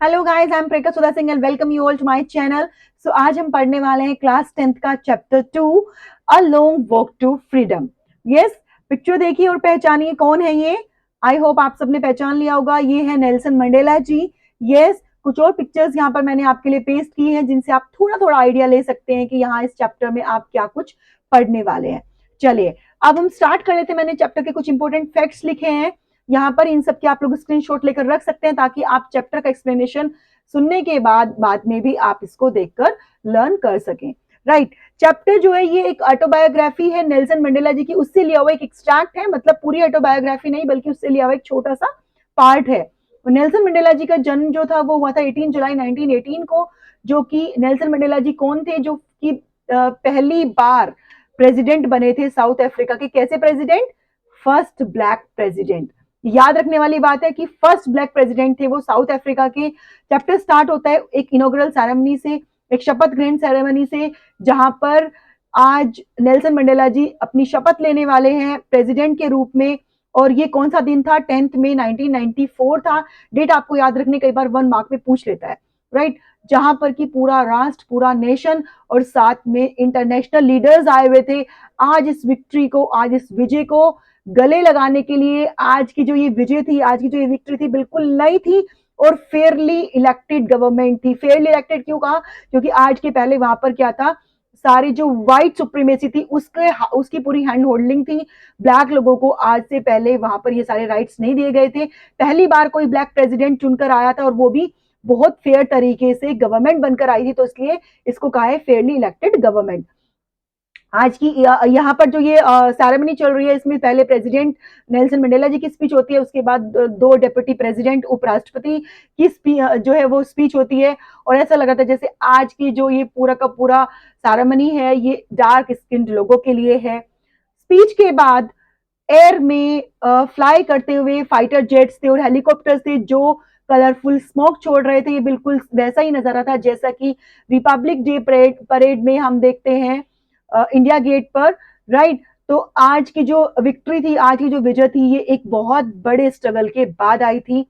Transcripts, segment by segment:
Hello guys, I am Preka Sudha Singh and welcome you all to my channel. So आज हम पढ़ने वाले हैं क्लास 10th का chapter 2, a long walk to freedom. Yes, picture देखिए और पहचानिए कौन है ये। आई होप आप सबने पहचान लिया होगा, ये है नेल्सन मंडेला जी। यस, कुछ और पिक्चर्स यहाँ पर मैंने आपके लिए पेस्ट की हैं जिनसे आप थोड़ा थोड़ा आइडिया ले सकते हैं कि यहाँ इस चैप्टर में आप क्या कुछ पढ़ने वाले हैं। चलिए अब हम स्टार्ट कर लेते हैं। मैंने चैप्टर के कुछ इंपॉर्टेंट फैक्ट्स लिखे हैं यहाँ पर, इन सब के आप लोग स्क्रीनशॉट लेकर रख सकते हैं ताकि आप चैप्टर का एक्सप्लेनेशन सुनने के बाद में भी आप इसको देखकर लर्न कर सकें। राइट, चैप्टर जो है ये एक ऑटोबायोग्राफी है नेल्सन मंडेला जी की, उससे लिया हुआ एक एक्सट्रैक्ट है, मतलब पूरी ऑटोबायोग्राफी नहीं बल्कि उससे लिया हुआ एक छोटा सा पार्ट है। नेल्सन मंडेला जी का जन्म जो था वो हुआ था 18 जुलाई 1918 को। जो कि नेल्सन मंडेला जी कौन थे? जो कि पहली बार प्रेसिडेंट बने थे साउथ अफ्रीका के। कैसे प्रेसिडेंट? First black president. याद रखने वाली बात है कि फर्स्ट ब्लैक प्रेसिडेंट थे वो साउथ अफ्रीका के। चैप्टर स्टार्ट होता है एक इनॉग्रल सेरेमनी से, एक शपथ ग्रहण सेरेमनी से, जहां पर आज नेल्सन मंडेला जी अपनी शपथ लेने वाले हैं प्रेसिडेंट के रूप में। और ये कौन सा दिन था? 10 मई 1994 था। डेट आपको याद रखने, कई बार 1 मार्क में पूछ लेता है। राइट, जहां पर कि पूरा राष्ट्र, पूरा नेशन और साथ में इंटरनेशनल लीडर्स आए हुए थे आज इस विक्ट्री को, आज इस विजय को गले लगाने के लिए। आज की जो ये विजय थी, आज की जो ये विक्ट्री थी, बिल्कुल नई थी और फेयरली इलेक्टेड गवर्नमेंट थी। फेयरली इलेक्टेड क्यों कहा? क्योंकि आज के पहले वहां पर क्या था, सारी जो व्हाइट सुप्रीमेसी थी उसकी पूरी हैंड होल्डिंग थी। ब्लैक लोगों को आज से पहले वहां पर ये सारे राइट्स नहीं दिए गए थे। पहली बार कोई ब्लैक प्रेसिडेंट चुनकर आया था और वो भी बहुत फेयर तरीके से गवर्नमेंट बनकर आई थी, तो इसलिए इसको कहा है फेयरली इलेक्टेड गवर्नमेंट। आज की यहाँ पर जो ये सेरेमनी चल रही है, इसमें पहले प्रेसिडेंट नेल्सन मंडेला जी की स्पीच होती है, उसके बाद दो डेप्यूटी प्रेसिडेंट, उपराष्ट्रपति की जो है वो स्पीच होती है। और ऐसा लगा था जैसे आज की जो ये पूरा का पूरा सेरेमनी है ये डार्क स्किन्ड लोगों के लिए है। स्पीच के बाद एयर में फ्लाई करते हुए फाइटर जेट्स थे और हेलीकॉप्टर्स थे जो कलरफुल स्मोक छोड़ रहे थे। ये बिल्कुल वैसा ही नजारा था जैसा कि रिपब्लिक डे परेड में हम देखते हैं इंडिया गेट पर। राइट, तो आज की जो विक्ट्री थी, आज की जो विजय थी, ये एक बहुत बड़े स्ट्रगल के बाद आई थी।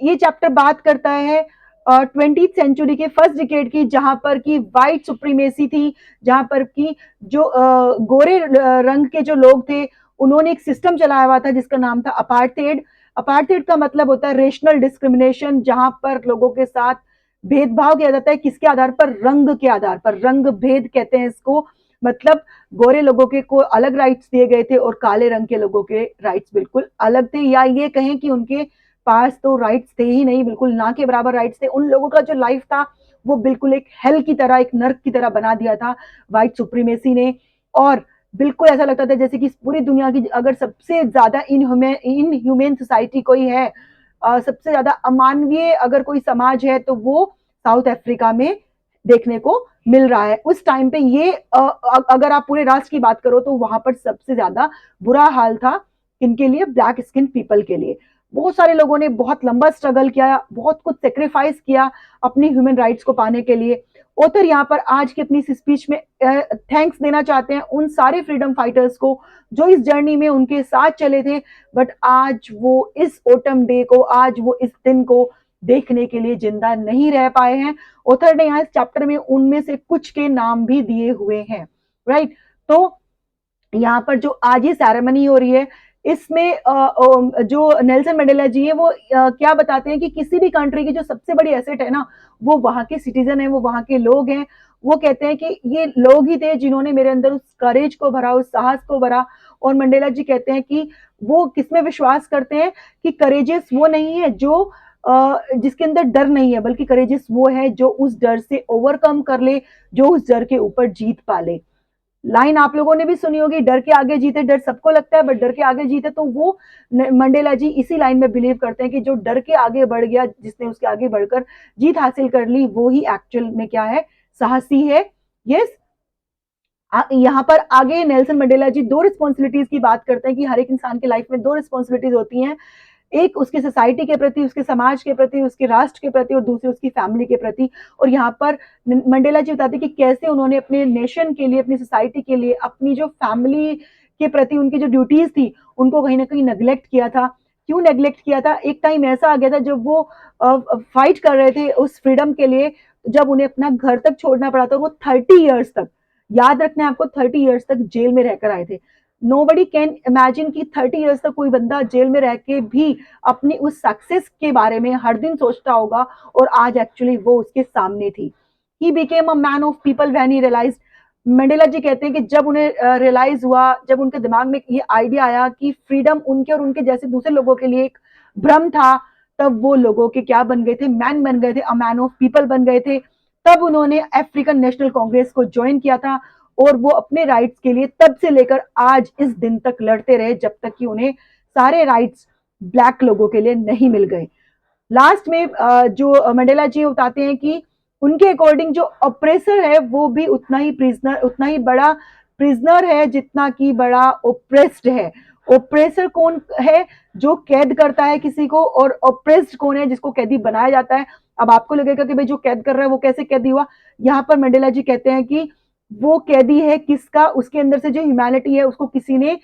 ये चैप्टर बात करता है 20th सेंचुरी के फर्स्ट डिकेड की, जहां पर की व्हाइट सुप्रीमेसी थी, जहां पर की जो गोरे रंग के जो लोग थे उन्होंने एक सिस्टम चलाया हुआ था जिसका नाम था अपार्थेड। अपार्थेड का मतलब होता है रेशनल डिस्क्रिमिनेशन, जहां पर लोगों के साथ भेदभाव किया जाता है। किसके आधार पर? रंग के आधार पर, रंग भेद कहते हैं इसको। मतलब गोरे लोगों के को अलग राइट्स दिए गए थे और काले रंग के लोगों के राइट्स बिल्कुल अलग थे, या ये कहें कि उनके पास तो राइट्स थे ही नहीं, बिल्कुल ना के बराबर राइट्स थे। उन लोगों का जो लाइफ था वो बिल्कुल एक हेल की तरह, एक नर्क की तरह बना दिया था व्हाइट सुप्रीमेसी ने। और बिल्कुल ऐसा लगता था जैसे कि पूरी दुनिया की अगर सबसे ज्यादा इनह्यूमेन सोसाइटी कोई है, सबसे ज्यादा अमानवीय अगर कोई समाज है, तो वो साउथ अफ्रीका में देखने को मिल रहा है। उस टाइम पे ये अगर आप पूरे राष्ट्र की बात करो तो वहां पर सबसे ज्यादा बुरा हाल था इनके लिए, ब्लैक स्किन पीपल के लिए। बहुत सारे लोगों ने बहुत लंबा स्ट्रगल किया, बहुत कुछ सेक्रीफाइस किया अपनी ह्यूमन राइट्स को पाने के लिए। ऑथर यहाँ पर आज की अपनी स्पीच में थैंक्स देना चाहते हैं उन सारे फ्रीडम फाइटर्स को जो इस जर्नी में उनके साथ चले थे, बट आज वो इस ऑटम डे को, आज वो इस दिन को देखने के लिए जिंदा नहीं रह पाए हैं। ऑथर ने यहाँ इस चैप्टर में उनमें से कुछ के नाम भी दिए हुए हैं। राइट, तो यहाँ पर जो आज ये सेरेमनी हो रही है इसमें जो नेल्सन मंडेला जी है वो क्या बताते हैं कि किसी भी कंट्री की जो सबसे बड़ी एसेट है ना, वो वहां के सिटीजन है, वो वहां के लोग हैं। वो कहते हैं कि ये लोग ही थे जिन्होंने मेरे अंदर उस करेज को भरा, उस साहस को भरा। और मंडेला जी कहते हैं कि वो किसमें विश्वास करते हैं कि करेजियस वो नहीं है जो जिसके अंदर डर नहीं है, बल्कि करेजियस वो है जो उस डर से ओवरकम कर ले, जो उस डर के ऊपर जीत पा ले। लाइन आप लोगों ने भी सुनी होगी, डर के आगे जीते। डर सबको लगता है बट डर के आगे जीते, तो वो मंडेला जी इसी लाइन में बिलीव करते हैं कि जो डर के आगे बढ़ गया, जिसने उसके आगे बढ़कर जीत हासिल कर ली, वो ही एक्चुअल में क्या है? साहसी है। यस, यहाँ पर आगे नेल्सन मंडेला जी दो रिस्पॉन्सिबिलिटीज की बात करते हैं कि हर एक इंसान की लाइफ में दो रिस्पॉन्सिबिलिटीज होती हैं, एक उसकी सोसाइटी के प्रति, उसके समाज के प्रति, उसके राष्ट्र के प्रति, और दूसरी उसकी फैमिली के प्रति। और यहाँ पर मंडेला जी बताते हैं कि कैसे उन्होंने अपने नेशन के लिए, अपनी सोसाइटी के लिए, अपनी जो फैमिली के प्रति उनकी जो ड्यूटीज थी उनको कहीं ना कहीं नेग्लेक्ट किया था। क्यों नेग्लेक्ट किया था। एक टाइम ऐसा आ गया था जब वो फाइट कर रहे थे उस फ्रीडम के लिए, जब उन्हें अपना घर तक छोड़ना पड़ा था। वो 30 ईयर्स तक, याद रखना है आपको, 30 ईयर्स तक जेल में रहकर आए थे। नोबडी कैन इमेजिन कि 30 ईयर्स तक कोई बंदा जेल में रह के भी अपनी उस सक्सेस के बारे में हर दिन सोचता होगा, और आज एक्चुअली वो उसके सामने थी। He became a man of people when he realize. Mandela ji कहते हैं कि जब उन्हें रियलाइज हुआ, जब उनके दिमाग में ये आइडिया आया कि फ्रीडम उनके और उनके जैसे दूसरे लोगों के लिए एक भ्रम था, तब वो लोगों के क्या बन गए थे, मैन बन गए थे, अ मैन ऑफ पीपल बन गए थे। तब उन्होंने अफ्रीकन नेशनल कांग्रेस को ज्वाइन किया था, और वो अपने राइट्स के लिए तब से लेकर आज इस दिन तक लड़ते रहे, जब तक कि उन्हें सारे राइट्स ब्लैक लोगों के लिए नहीं मिल गए। लास्ट में जो मंडेला जी बताते हैं कि उनके अकॉर्डिंग जो ऑपरेसर है वो भी उतना ही प्रिजनर, उतना ही बड़ा प्रिजनर है जितना कि बड़ा ओप्रेस्ड है। ओप्रेसर कौन है? जो कैद करता है किसी को, और ओप्रेस्ड कौन है? जिसको कैदी बनाया जाता है। अब आपको लगेगा कि भाई जो कैद कर रहा है वो कैसे कैदी हुआ। यहाँ पर मंडेला जी कहते हैं कि वो कैदी है किसका? उसके अंदर से जो ह्यूमैनिटी है उसको किसी ने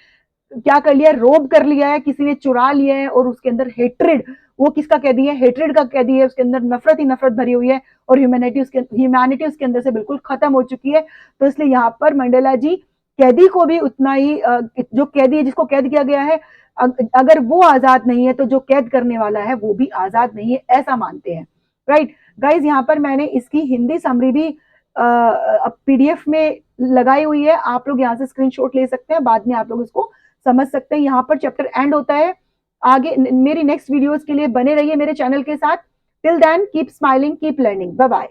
क्या कर लिया, रोब कर लिया है, किसी ने चुरा लिया है, और उसके अंदर हेट्रेड, वो किसका कैदी है? हेट्रेड का कैदी है। उसके अंदर नफरत ही नफरत भरी हुई है, और ह्यूमैनिटी उसके अंदर से बिल्कुल खत्म हो चुकी है। तो इसलिए यहाँ पर मंडेला जी कैदी को भी उतना ही, जो कैदी है जिसको कैद किया गया है, अगर वो आजाद नहीं है तो जो कैद करने वाला है वो भी आजाद नहीं है, ऐसा मानते हैं। राइट गाइज, यहाँ पर मैंने इसकी हिंदी समरी भी पीडीएफ में लगाई हुई है। आप लोग यहाँ से स्क्रीनशॉट ले सकते हैं, बाद में आप लोग इसको समझ सकते हैं। यहाँ पर चैप्टर एंड होता है। आगे मेरी नेक्स्ट वीडियोस के लिए बने रहिए मेरे चैनल के साथ। Till then keep smiling, keep learning, bye bye.